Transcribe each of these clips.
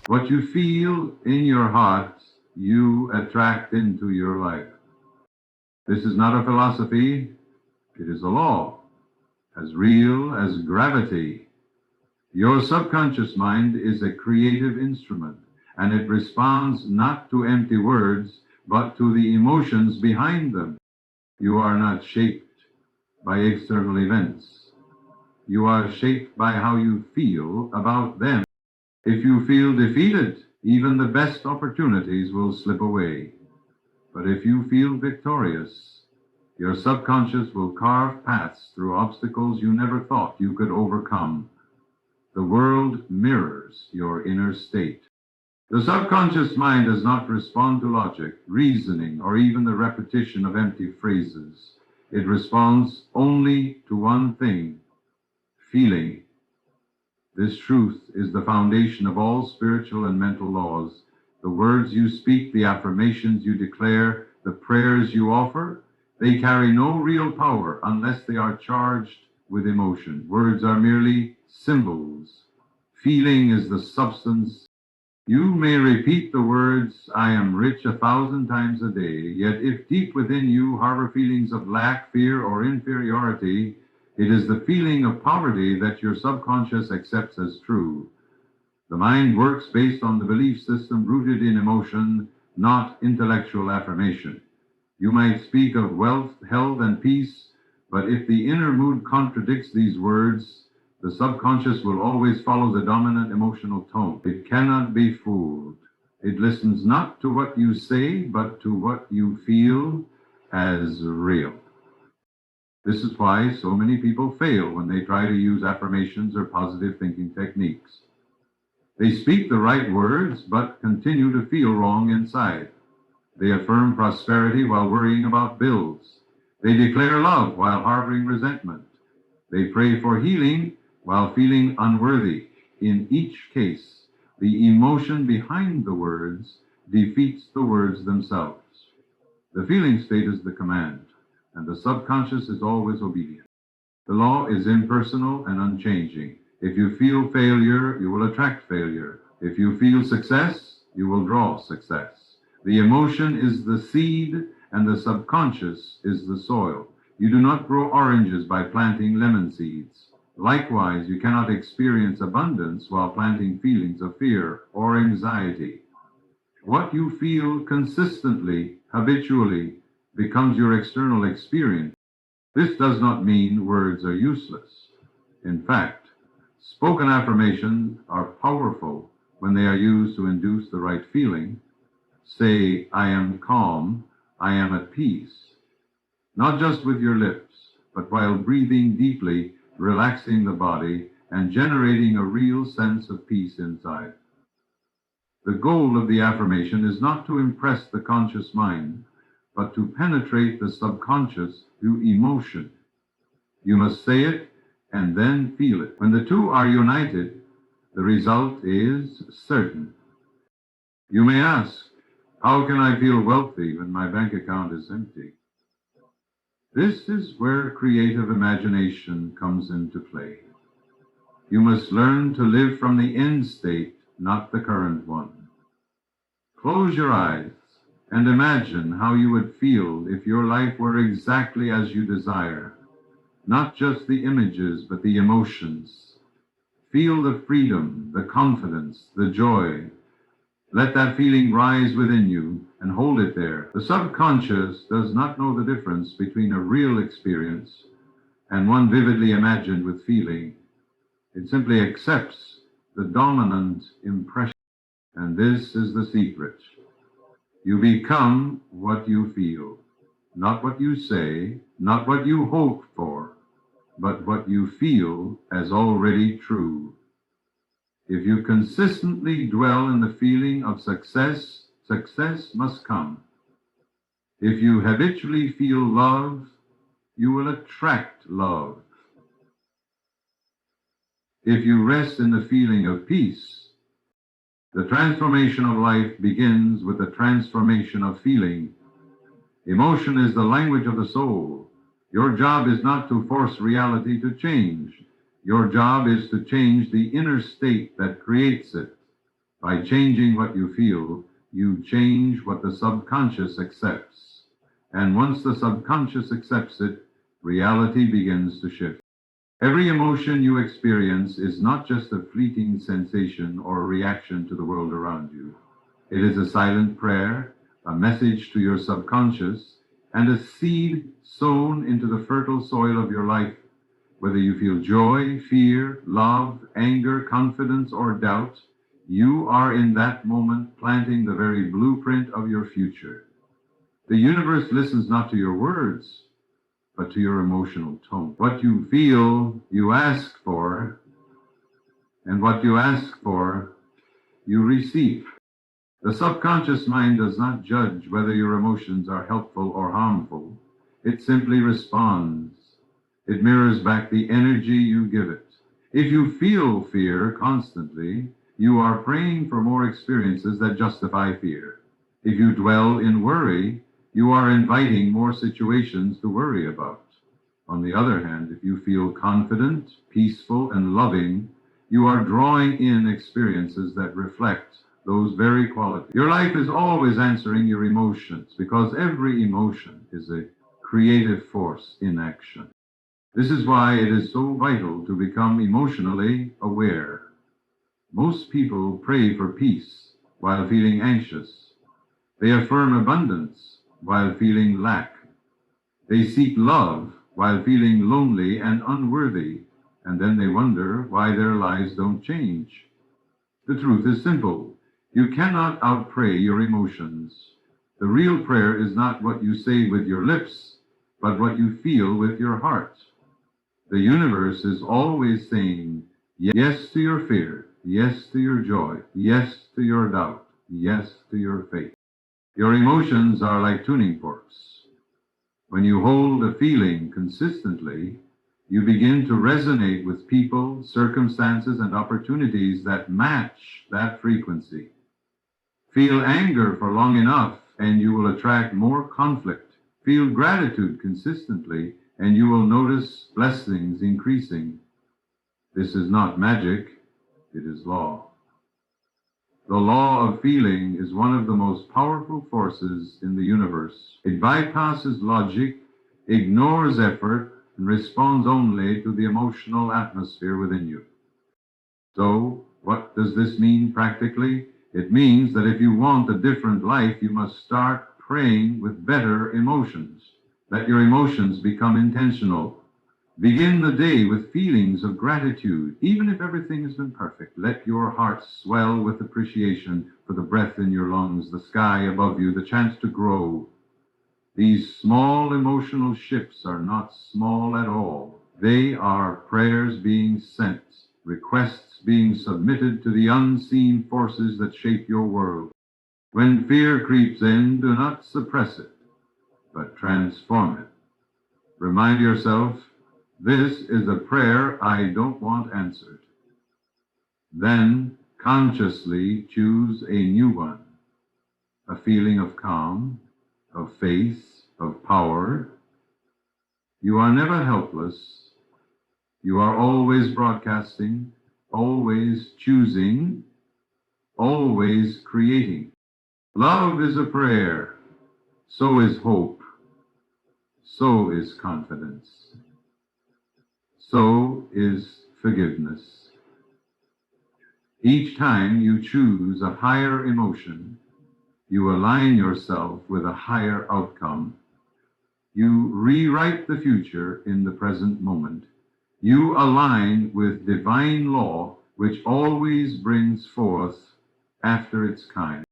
What you feel in your heart, you attract into your life. This is not a philosophy, it is a law, as real as gravity. Your subconscious mind is a creative instrument, and it responds not to empty words, but to the emotions behind them. You are not shaped by external events. You are shaped by how you feel about them. If you feel defeated, even the best opportunities will slip away. But if you feel victorious, your subconscious will carve paths through obstacles you never thought you could overcome. The world mirrors your inner state. The subconscious mind does not respond to logic, reasoning, or even the repetition of empty phrases. It responds only to one thing: feeling. This truth is the foundation of all spiritual and mental laws. The words you speak, the affirmations you declare, the prayers you offer, they carry no real power unless they are charged with emotion. Words are merely symbols. Feeling is the substance. You may repeat the words, "I am rich," 1,000 times a day, yet if deep within you harbor feelings of lack, fear, or inferiority, it is the feeling of poverty that your subconscious accepts as true. The mind works based on the belief system rooted in emotion, not intellectual affirmation. You might speak of wealth, health, and peace, but if the inner mood contradicts these words, the subconscious will always follow the dominant emotional tone. It cannot be fooled. It listens not to what you say, but to what you feel as real. This is why so many people fail when they try to use affirmations or positive thinking techniques. They speak the right words, but continue to feel wrong inside. They affirm prosperity while worrying about bills. They declare love while harboring resentment. They pray for healing while feeling unworthy. In each case, the emotion behind the words defeats the words themselves. The feeling state is the command, and the subconscious is always obedient. The law is impersonal and unchanging. If you feel failure, you will attract failure. If you feel success, you will draw success. The emotion is the seed, and the subconscious is the soil. You do not grow oranges by planting lemon seeds. Likewise, you cannot experience abundance while planting feelings of fear or anxiety. What you feel consistently, habitually, becomes your external experience. This does not mean words are useless. In fact, spoken affirmations are powerful when they are used to induce the right feeling. Say, "I am calm, I am at peace," not just with your lips, but while breathing deeply, relaxing the body, and generating a real sense of peace inside. The goal of the affirmation is not to impress the conscious mind, but to penetrate the subconscious through emotion. You must say it and then feel it. When the two are united, the result is certain. You may ask, how can I feel wealthy when my bank account is empty? This is where creative imagination comes into play. You must learn to live from the end state, not the current one. Close your eyes and imagine how you would feel if your life were exactly as you desire. Not just the images, but the emotions. Feel the freedom, the confidence, the joy. Let that feeling rise within you and hold it there. The subconscious does not know the difference between a real experience and one vividly imagined with feeling. It simply accepts the dominant impression. And this is the secret. You become what you feel, not what you say, not what you hope for, but what you feel as already true. If you consistently dwell in the feeling of success, success must come. If you habitually feel love, you will attract love. If you rest in the feeling of peace, the transformation of life begins with the transformation of feeling. Emotion is the language of the soul. Your job is not to force reality to change. Your job is to change the inner state that creates it. By changing what you feel, you change what the subconscious accepts. And once the subconscious accepts it, reality begins to shift. Every emotion you experience is not just a fleeting sensation or a reaction to the world around you. It is a silent prayer, a message to your subconscious, and a seed sown into the fertile soil of your life. Whether you feel joy, fear, love, anger, confidence, or doubt, you are in that moment planting the very blueprint of your future. The universe listens not to your words, but to your emotional tone. What you feel, you ask for, and what you ask for, you receive. The subconscious mind does not judge whether your emotions are helpful or harmful. It simply responds. It mirrors back the energy you give it. If you feel fear constantly, you are praying for more experiences that justify fear. If you dwell in worry, you are inviting more situations to worry about. On the other hand, if you feel confident, peaceful, and loving, you are drawing in experiences that reflect those very qualities. Your life is always answering your emotions because every emotion is a creative force in action. This is why it is so vital to become emotionally aware. Most people pray for peace while feeling anxious. They affirm abundance while feeling lack. They seek love while feeling lonely and unworthy, and then they wonder why their lives don't change. The truth is simple. You cannot outpray your emotions. The real prayer is not what you say with your lips, but what you feel with your heart. The universe is always saying yes to your fear, yes to your joy, yes to your doubt, yes to your faith. Your emotions are like tuning forks. When you hold a feeling consistently, you begin to resonate with people, circumstances, and opportunities that match that frequency. Feel anger for long enough, and you will attract more conflict. Feel gratitude consistently, and you will notice blessings increasing. This is not magic, it is law. The law of feeling is one of the most powerful forces in the universe. It bypasses logic, ignores effort, and responds only to the emotional atmosphere within you. So, what does this mean practically? It means that if you want a different life, you must start praying with better emotions. Let your emotions become intentional. Begin the day with feelings of gratitude. Even if everything has been perfect, let your heart swell with appreciation for the breath in your lungs, the sky above you, the chance to grow. These small emotional shifts are not small at all. They are prayers being sent, requests being submitted to the unseen forces that shape your world. When fear creeps in, do not suppress it, but transform it. Remind yourself, this is a prayer I don't want answered. Then consciously choose a new one, a feeling of calm, of faith, of power. You are never helpless. You are always broadcasting, always choosing, always creating. Love is a prayer. So is hope. So is confidence. So is forgiveness. Each time you choose a higher emotion, you align yourself with a higher outcome. You rewrite the future in the present moment. You align with divine law, which always brings forth after its kind.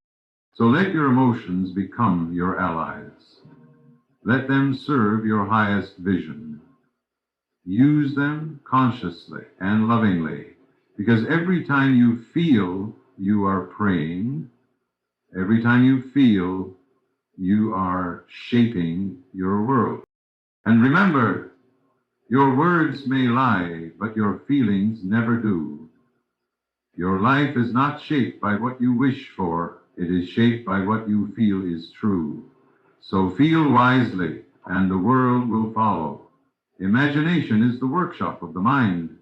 So let your emotions become your allies. Let them serve your highest vision. Use them consciously and lovingly, because every time you feel you are praying, every time you feel you are shaping your world. And remember, your words may lie, but your feelings never do. Your life is not shaped by what you wish for, it is shaped by what you feel is true. So feel wisely, and the world will follow. Imagination is the workshop of the mind.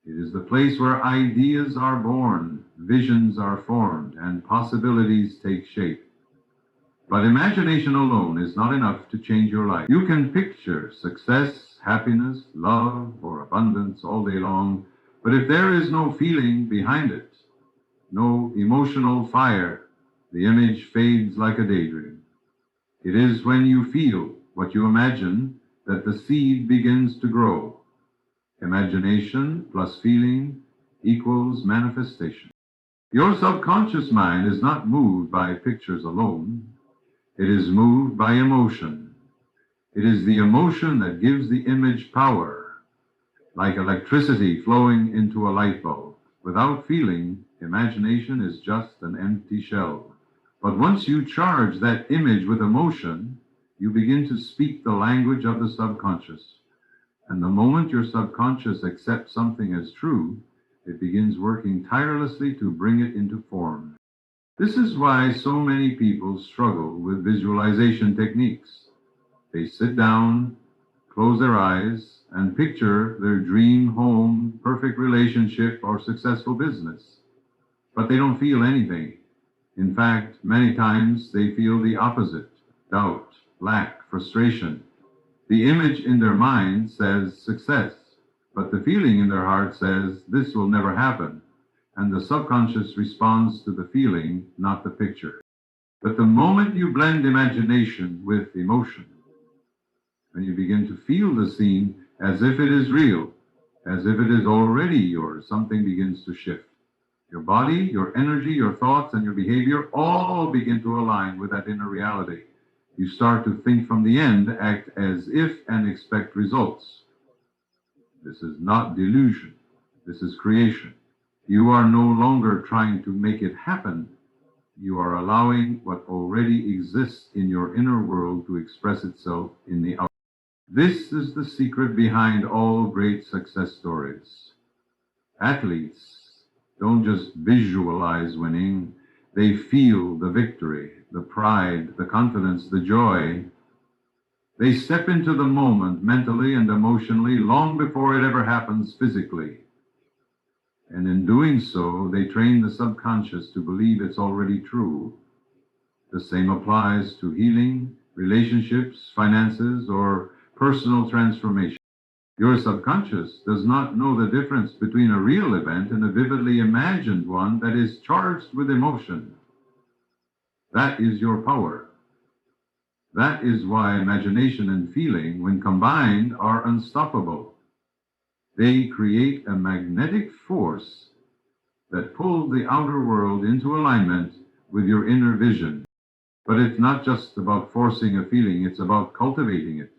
It is the place where ideas are born, visions are formed and possibilities take shape. But imagination alone is not enough to change your life. You can picture success, happiness, love, or abundance all day long, but if there is no feeling behind it, no emotional fire, the image fades like a daydream. It is when you feel what you imagine that the seed begins to grow. Imagination plus feeling equals manifestation. Your subconscious mind is not moved by pictures alone. It is moved by emotion. It is the emotion that gives the image power, like electricity flowing into a light bulb. Without feeling, imagination is just an empty shell. But once you charge that image with emotion, you begin to speak the language of the subconscious. And the moment your subconscious accepts something as true, it begins working tirelessly to bring it into form. This is why so many people struggle with visualization techniques. They sit down, close their eyes, and picture their dream home, perfect relationship, or successful business. But they don't feel anything. In fact, many times they feel the opposite: doubt, lack, frustration. The image in their mind says success, but the feeling in their heart says this will never happen. And the subconscious responds to the feeling, not the picture. But the moment you blend imagination with emotion, when you begin to feel the scene as if it is real, as if it is already yours, something begins to shift. Your body, your energy, your thoughts, and your behavior all begin to align with that inner reality. You start to think from the end, act as if, and expect results. This is not delusion. This is creation. You are no longer trying to make it happen. You are allowing what already exists in your inner world to express itself in the outer. This is the secret behind all great success stories. Athletes don't just visualize winning, they feel the victory, the pride, the confidence, the joy. They step into the moment mentally and emotionally long before it ever happens physically. And in doing so, they train the subconscious to believe it's already true. The same applies to healing, relationships, finances, or personal transformation. Your subconscious does not know the difference between a real event and a vividly imagined one that is charged with emotion. That is your power. That is why imagination and feeling, when combined, are unstoppable. They create a magnetic force that pulls the outer world into alignment with your inner vision. But it's not just about forcing a feeling, it's about cultivating it.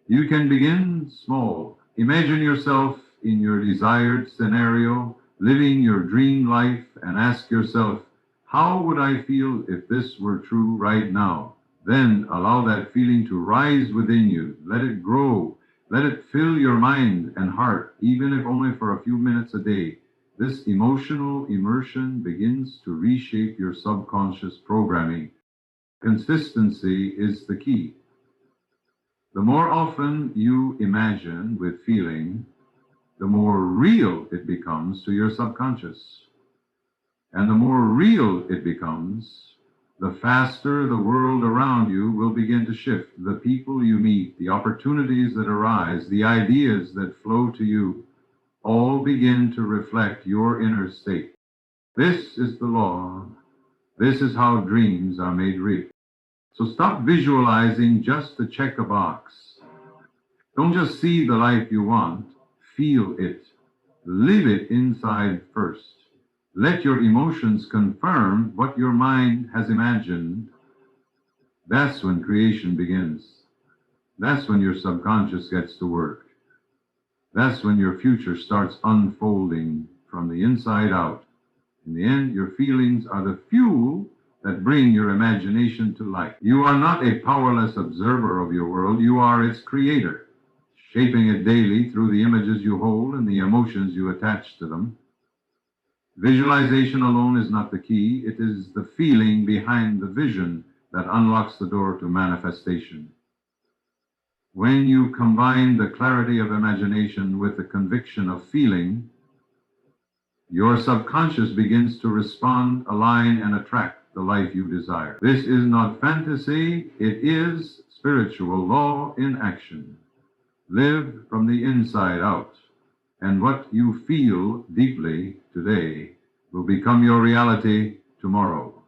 You can begin small. Imagine yourself in your desired scenario, living your dream life, and ask yourself, how would I feel if this were true right now? Then allow that feeling to rise within you. Let it grow. Let it fill your mind and heart, even if only for a few minutes a day. This emotional immersion begins to reshape your subconscious programming. Consistency is the key. The more often you imagine with feeling, the more real it becomes to your subconscious. And the more real it becomes, the faster the world around you will begin to shift. The people you meet, the opportunities that arise, the ideas that flow to you, all begin to reflect your inner state. This is the law. This is how dreams are made real. So stop visualizing just to check a box. Don't just see the life you want, feel it. Live it inside first. Let your emotions confirm what your mind has imagined. That's when creation begins. That's when your subconscious gets to work. That's when your future starts unfolding from the inside out. In the end, your feelings are the fuel that bring your imagination to life. You are not a powerless observer of your world. You are its creator, shaping it daily through the images you hold and the emotions you attach to them. Visualization alone is not the key. It is the feeling behind the vision that unlocks the door to manifestation. When you combine the clarity of imagination with the conviction of feeling, Your subconscious begins to respond, align, and attract the life you desire. This is not fantasy, it is spiritual law in action. Live from the inside out, and what you feel deeply today will become your reality tomorrow.